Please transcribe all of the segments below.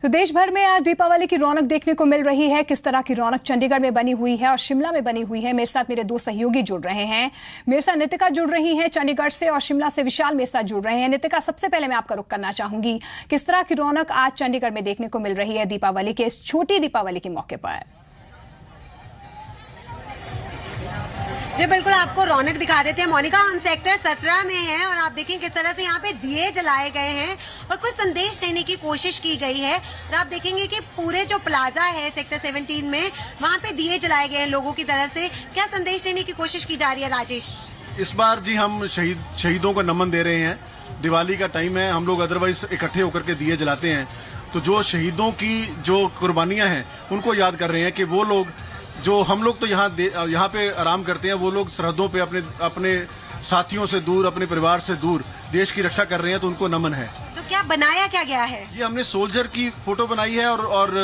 तो देश भर में आज दीपावली की रौनक देखने को मिल रही है। किस तरह की रौनक चंडीगढ़ में बनी हुई है और शिमला में बनी हुई है, मेरे साथ मेरे दो सहयोगी जुड़ रहे हैं। मेरे साथ नितिका जुड़ रही हैं चंडीगढ़ से और शिमला से विशाल मेरे साथ जुड़ रहे हैं। नितिका, सबसे पहले मैं आपका रुख करना चाहूंगी, किस तरह की रौनक आज चंडीगढ़ में देखने को मिल रही है दीपावली के इस छोटी दीपावली के मौके पर? जी बिल्कुल, आपको रौनक दिखा देते हैं मोनिका। हम सेक्टर 17 में हैं और आप देखें किस तरह से यहाँ पे दिए जलाए गए हैं और कुछ संदेश देने की कोशिश की गई है। और आप देखेंगे कि पूरे जो प्लाजा है सेक्टर 17 में, वहाँ पे दिए जलाए गए हैं लोगों की तरफ से। क्या संदेश देने की कोशिश की जा रही है राजेश? इस बार जी हम शहीदों को नमन दे रहे हैं। दिवाली का टाइम है, हम लोग अदरवाइज इकट्ठे होकर के दिए जलाते हैं, तो जो शहीदों की जो कुर्बानियां हैं उनको याद कर रहे हैं कि वो लोग जो हम लोग तो यहाँ पे आराम करते हैं, वो लोग सरहदों पे अपने साथियों से दूर, अपने परिवार से दूर देश की रक्षा कर रहे हैं, तो उनको नमन है। तो क्या बनाया क्या गया है? ये हमने सोल्जर की फोटो बनाई है और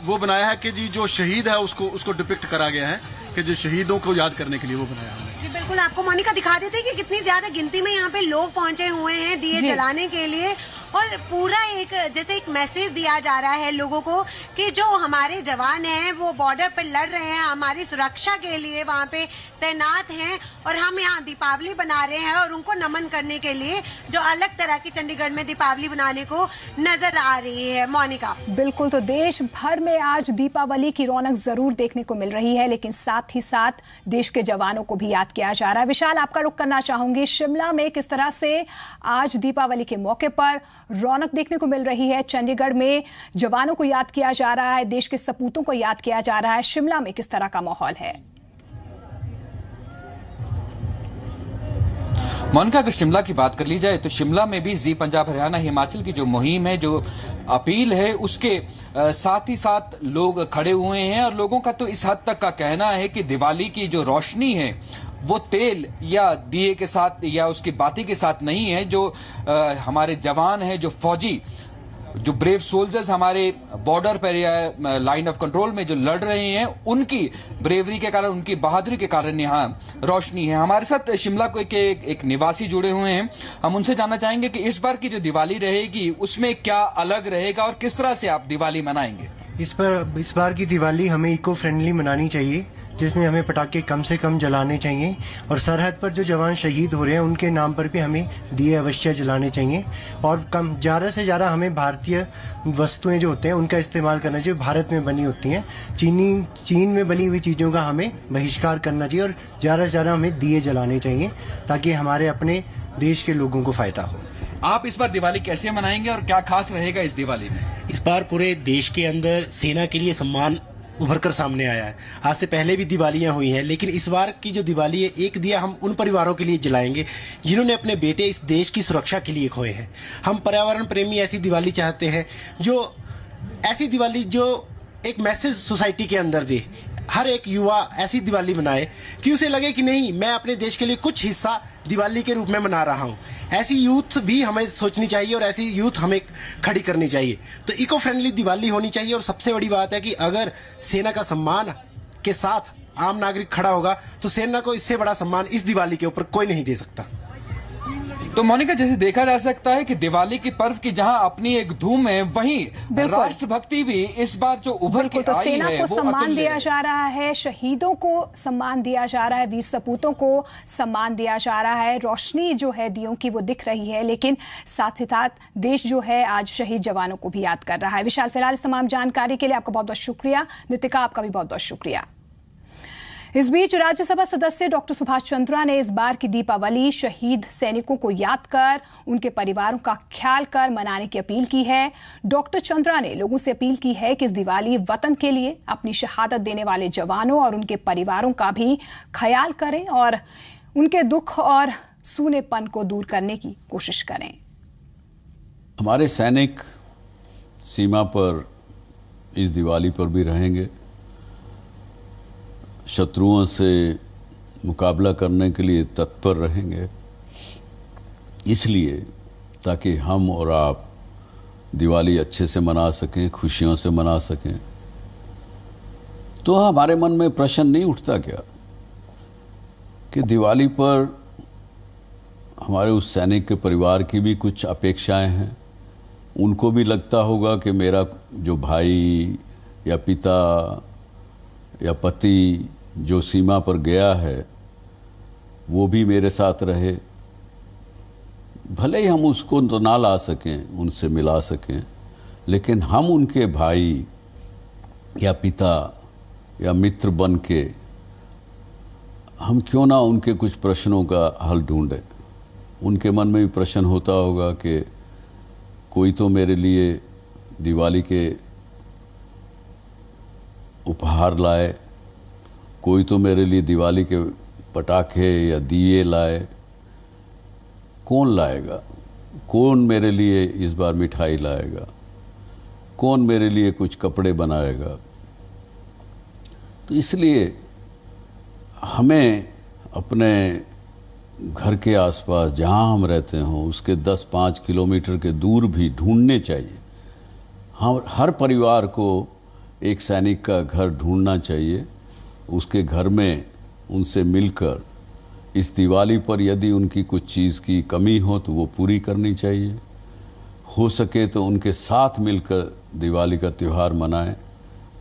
वो बनाया है कि जी जो शहीद है उसको डिपिक्ट करा गया है कि जो शहीदों को याद करने के लिए वो बनाया हमने। जी बिल्कुल, आपको मोनिका दिखा देते हैं कि कितनी ज्यादा गिनती में यहाँ पे लोग पहुंचे हुए हैं दिए जलाने के लिए। और पूरा जैसे एक मैसेज दिया जा रहा है लोगों को कि जो हमारे जवान हैं वो बॉर्डर पर लड़ रहे हैं, हमारी सुरक्षा के लिए वहाँ पे तैनात हैं और हम यहाँ दीपावली बना रहे हैं और उनको नमन करने के लिए जो अलग तरह की चंडीगढ़ में दीपावली बनाने को नजर आ रही है। मोनिका, बिल्कुल, तो देश भर में आज दीपावली की रौनक जरूर देखने को मिल रही है, लेकिन साथ ही साथ देश के जवानों को भी याद किया जा रहा है। विशाल, आपका रुख करना चाहूंगी, शिमला में किस तरह से आज दीपावली के मौके पर रौनक देखने को मिल रही है? चंडीगढ़ में जवानों को याद किया जा रहा है, देश के सपूतों को याद किया जा रहा है। शिमला में किस तरह का माहौल है? मोनिका, अगर शिमला की बात कर ली जाए तो शिमला में भी जी पंजाब हरियाणा हिमाचल की जो मुहिम है, जो अपील है, उसके साथ ही साथ लोग खड़े हुए हैं। और लोगों का तो इस हद तक का कहना है कि दिवाली की जो रोशनी है वो तेल या दिए के साथ या उसकी बाती के साथ नहीं है। जो हमारे जवान हैं, जो फौजी, जो ब्रेव सोल्जर्स हमारे बॉर्डर पर या लाइन ऑफ कंट्रोल में जो लड़ रहे हैं, उनकी ब्रेवरी के कारण, उनकी बहादुरी के कारण यहाँ रोशनी है। हमारे साथ शिमला के एक निवासी जुड़े हुए हैं। हम उनसे जानना चाहेंगे कि इस बार की जो दिवाली रहेगी उसमें क्या अलग रहेगा और किस तरह से आप दिवाली मनाएंगे? इस बार की दिवाली हमें इको फ्रेंडली मनानी चाहिए, जिसमें हमें पटाखे कम से कम जलाने चाहिए और सरहद पर जो जवान शहीद हो रहे हैं उनके नाम पर भी हमें दिए अवश्य जलाने चाहिए। और ज़्यादा से ज़्यादा हमें भारतीय वस्तुएं जो होते हैं उनका इस्तेमाल करना चाहिए, भारत में बनी होती हैं। चीन में बनी हुई चीज़ों का हमें बहिष्कार करना चाहिए और ज़्यादा से ज़्यादा हमें दिए जलाने चाहिए ताकि हमारे अपने देश के लोगों को फ़ायदा हो। आप इस बार दिवाली कैसे मनाएंगे और क्या खास रहेगा इस दिवाली में? इस बार पूरे देश के अंदर सेना के लिए सम्मान उभर कर सामने आया है। आज से पहले भी दिवालियां हुई हैं, लेकिन इस बार की जो दिवाली है, एक दिया हम उन परिवारों के लिए जलाएंगे जिन्होंने अपने बेटे इस देश की सुरक्षा के लिए खोए हैं। हम पर्यावरण प्रेमी ऐसी दिवाली चाहते हैं, जो ऐसी दिवाली जो एक मैसेज सोसाइटी के अंदर दे। हर एक युवा ऐसी दिवाली मनाए कि उसे लगे कि नहीं, मैं अपने देश के लिए कुछ हिस्सा दिवाली के रूप में मना रहा हूँ। ऐसी यूथ भी हमें सोचनी चाहिए और ऐसी यूथ हमें खड़ी करनी चाहिए। तो इको फ्रेंडली दिवाली होनी चाहिए। और सबसे बड़ी बात है कि अगर सेना का सम्मान के साथ आम नागरिक खड़ा होगा तो सेना को इससे बड़ा सम्मान इस दिवाली के ऊपर कोई नहीं दे सकता। तो मोनिका, जैसे देखा जा सकता है कि दिवाली की पर्व की जहां अपनी एक धूम है, वहीं राष्ट्रभक्ति भी इस बार जो उभर के तो आई सेना है, को सम्मान दिया जा रहा है, शहीदों को सम्मान दिया जा रहा है, वीर सपूतों को सम्मान दिया जा रहा है। रोशनी जो है दियों की वो दिख रही है, लेकिन साथ ही साथ देश जो है आज शहीद जवानों को भी याद कर रहा है। विशाल, फिलहाल इस तमाम जानकारी के लिए आपका बहुत बहुत शुक्रिया। नितिका, आपका भी बहुत बहुत शुक्रिया। इस बीच राज्यसभा सदस्य डॉक्टर सुभाष चंद्रा ने इस बार की दीपावली शहीद सैनिकों को याद कर, उनके परिवारों का ख्याल कर मनाने की अपील की है। डॉक्टर चंद्रा ने लोगों से अपील की है कि इस दिवाली वतन के लिए अपनी शहादत देने वाले जवानों और उनके परिवारों का भी ख्याल करें और उनके दुख और सूनेपन को दूर करने की कोशिश करें। हमारे सैनिक सीमा पर इस दिवाली पर भी रहेंगे, शत्रुओं से मुकाबला करने के लिए तत्पर रहेंगे, इसलिए ताकि हम और आप दिवाली अच्छे से मना सकें, खुशियों से मना सकें। तो हमारे मन में प्रश्न नहीं उठता क्या कि दिवाली पर हमारे उस सैनिक के परिवार की भी कुछ अपेक्षाएं हैं, उनको भी लगता होगा कि मेरा जो भाई या पिता या पति जो सीमा पर गया है वो भी मेरे साथ रहे। भले ही हम उसको तो ना ला सकें, उनसे मिला सकें, लेकिन हम उनके भाई या पिता या मित्र बन के हम क्यों ना उनके कुछ प्रश्नों का हल ढूंढें। उनके मन में भी प्रश्न होता होगा कि कोई तो मेरे लिए दिवाली के उपहार लाए, कोई तो मेरे लिए दिवाली के पटाखे या दिए लाए, कौन लाएगा? कौन मेरे लिए इस बार मिठाई लाएगा? कौन मेरे लिए कुछ कपड़े बनाएगा? तो इसलिए हमें अपने घर के आसपास जहाँ हम रहते हों उसके 10-5 किलोमीटर के दूर भी ढूंढने चाहिए। हम हर परिवार को एक सैनिक का घर ढूंढना चाहिए, उसके घर में उनसे मिलकर इस दिवाली पर यदि उनकी कुछ चीज़ की कमी हो तो वो पूरी करनी चाहिए। हो सके तो उनके साथ मिलकर दिवाली का त्यौहार मनाएं,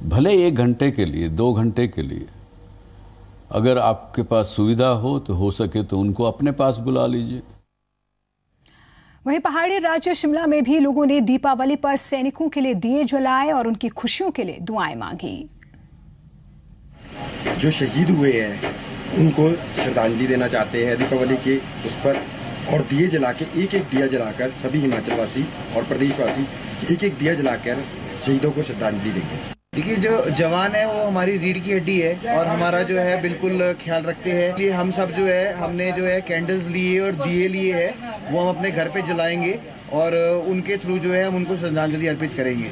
भले 1 घंटे के लिए, 2 घंटे के लिए। अगर आपके पास सुविधा हो सके तो उनको अपने पास बुला लीजिए। वहीं पहाड़ी राज्य शिमला में भी लोगों ने दीपावली पर सैनिकों के लिए दिए जलाए और उनकी खुशियों के लिए दुआएं मांगी। जो शहीद हुए हैं उनको श्रद्धांजलि देना चाहते हैं दीपावली के उस पर, और दिए जला के एक दिया जलाकर सभी हिमाचलवासी और प्रदेशवासी एक दिया जलाकर शहीदों को श्रद्धांजलि देंगे। देखिए, जो जवान है वो हमारी रीढ़ की हड्डी है और हमारा जो है बिल्कुल ख्याल रखते हैं। इसलिए हम सब जो है हमने जो है कैंडल्स लिए और दिए लिए हैं, वो हम अपने घर पे जलाएंगे और उनके थ्रू जो है हम उनको श्रद्धांजलि अर्पित करेंगे।